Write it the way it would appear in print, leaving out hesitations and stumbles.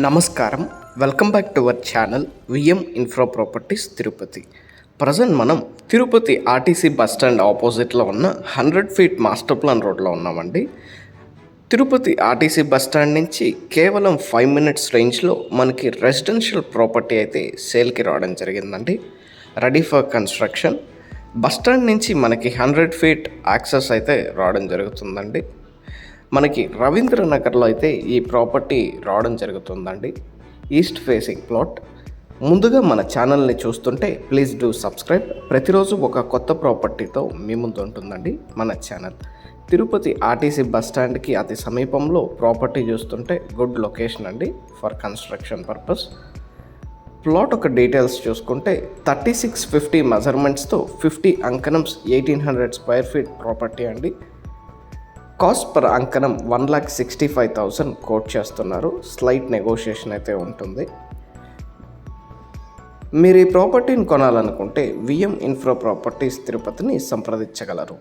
నమస్కారం. Welcome back to our channel VM infra properties Tirupati. Present మనం Tirupati RTC bus stand ఆపోజిట్లో ఉన్న 100 ఫీట్ మాస్టర్ ప్లాన్ రోడ్లో ఉన్నామండి. తిరుపతి ఆర్టీసీ బస్ స్టాండ్ నుంచి కేవలం 5 మినిట్స్ రేంజ్లో మనకి రెసిడెన్షియల్ ప్రాపర్టీ అయితే సేల్కి రావడం జరిగిందండి. Ready for construction. Bus stand నుంచి మనకి 100 ఫీట్ యాక్సెస్ అయితే రావడం జరుగుతుందండి. మనకి రవీంద్ర నగర్లో అయితే ఈ ప్రాపర్టీ రావడం జరుగుతుందండి. East facing plot. ముందుగా మన ఛానల్ని చూస్తుంటే ప్లీజ్ డూ సబ్స్క్రైబ్. ప్రతిరోజు ఒక కొత్త ప్రాపర్టీతో మీ ముందు ఉంటుందండి మన ఛానల్. తిరుపతి ఆర్టీసీ బస్ స్టాండ్కి అతి సమీపంలో ప్రాపర్టీ చూస్తుంటే గుడ్ లొకేషన్ అండి ఫర్ కన్స్ట్రక్షన్ పర్పస్. ప్లాట్ ఒక డీటెయిల్స్ చూసుకుంటే 3650 మెజర్మెంట్స్తో 50 అంకణమ్స్ 1800 స్క్వేర్ ఫీట్ ప్రాపర్టీ అండి. కాస్ట్ పర్ అంకణం 1,65,000 కోట్ చేస్తున్నారు. స్లైట్ నెగోషియేషన్ అయితే ఉంటుంది. మీరు ఈ ప్రాపర్టీని కొనాలనుకుంటే విఎం ఇన్ఫ్రా ప్రాపర్టీస్ తిరుపతిని సంప్రదించగలరు.